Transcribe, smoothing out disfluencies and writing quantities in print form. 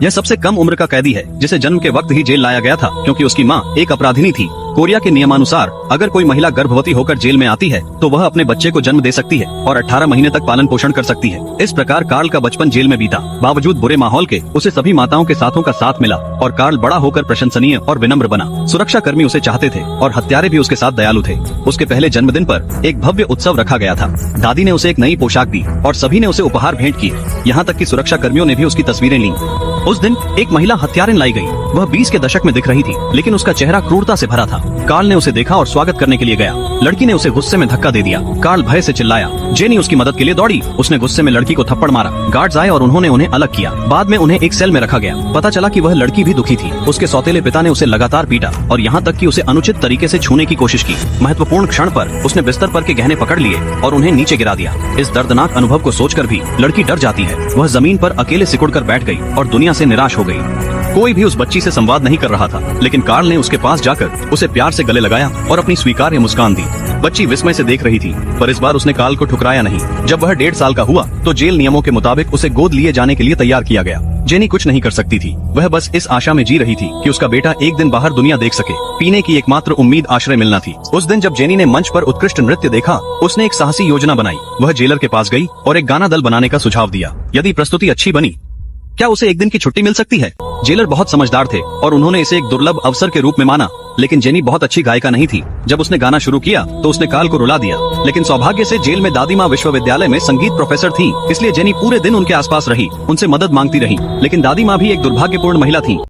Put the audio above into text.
यह सबसे कम उम्र का कैदी है जिसे जन्म के वक्त ही जेल लाया गया था, क्योंकि उसकी माँ एक अपराधिनी थी। कोरिया के नियमानुसार अगर कोई महिला गर्भवती होकर जेल में आती है तो वह अपने बच्चे को जन्म दे सकती है और 18 महीने तक पालन पोषण कर सकती है। इस प्रकार कार्ल का बचपन जेल में बीता। बावजूद बुरे माहौल के उसे सभी माताओं के साथों का साथ मिला और कार्ल बड़ा होकर प्रशंसनीय और विनम्र बना। सुरक्षा कर्मी उसे चाहते थे और हत्यारे भी उसके साथ दयालु थे। उसके पहले जन्मदिन पर एक भव्य उत्सव रखा गया था। दादी ने उसे एक नई पोशाक दी और सभी ने उसे उपहार भेंट किए। यहाँ तक कि सुरक्षा कर्मियों ने भी उसकी तस्वीरें ली। उस दिन एक महिला हत्यारिन लाई गई। वह 20 के दशक में दिख रही थी, लेकिन उसका चेहरा क्रूरता से भरा था। कार्ल ने उसे देखा और स्वागत करने के लिए गया। लड़की ने उसे गुस्से में धक्का दे दिया। कार्ल भय से चिल्लाया। जेनी उसकी मदद के लिए दौड़ी। उसने गुस्से में लड़की को थप्पड़ मारा। गार्ड्स आए और उन्होंने उन्हें अलग किया। बाद में उन्हें एक सेल में रखा गया। पता चला कि वह लड़की भी दुखी थी। उसके सौतेले पिता ने उसे लगातार पीटा और यहाँ तक कि उसे अनुचित तरीके से छूने की कोशिश की। महत्वपूर्ण क्षण पर उसने बिस्तर पर के गहने पकड़ लिए और उन्हें नीचे गिरा दिया। इस दर्दनाक अनुभव को सोचकर भी लड़की डर जाती है। वह जमीन पर अकेले सिकुड़कर बैठ गई और दुनिया से निराश हो गई। कोई भी उस बच्ची से संवाद नहीं कर रहा था, लेकिन कार्ल ने उसके पास जाकर उसे प्यार से गले लगाया और अपनी स्वीकार्य मुस्कान दी। बच्ची विस्मय से देख रही थी, पर इस बार उसने कार्ल को ठुकराया नहीं। जब वह 1.5 साल का हुआ तो जेल नियमों के मुताबिक उसे गोद लिए जाने के लिए तैयार किया गया। जेनी कुछ नहीं कर सकती थी। वह बस इस आशा में जी रही थी कि उसका बेटा एक दिन बाहर दुनिया देख सके। पीने की एकमात्र उम्मीद आश्रय मिलना थी। उस दिन जब जेनी ने मंच पर उत्कृष्ट नृत्य देखा, उसने एक साहसी योजना बनाई। वह जेलर के पास गई और एक गाना दल बनाने का सुझाव दिया। यदि प्रस्तुति अच्छी बनी, क्या उसे एक दिन की छुट्टी मिल सकती है? जेलर बहुत समझदार थे और उन्होंने इसे एक दुर्लभ अवसर के रूप में माना। लेकिन जेनी बहुत अच्छी गायिका नहीं थी। जब उसने गाना शुरू किया तो उसने कार्ल को रुला दिया। लेकिन सौभाग्य से जेल में दादी माँ विश्वविद्यालय में संगीत प्रोफेसर थी, इसलिए जेनी पूरे दिन उनके आसपास रही, उनसे मदद मांगती रही। लेकिन दादी माँ भी एक दुर्भाग्यपूर्ण महिला थी।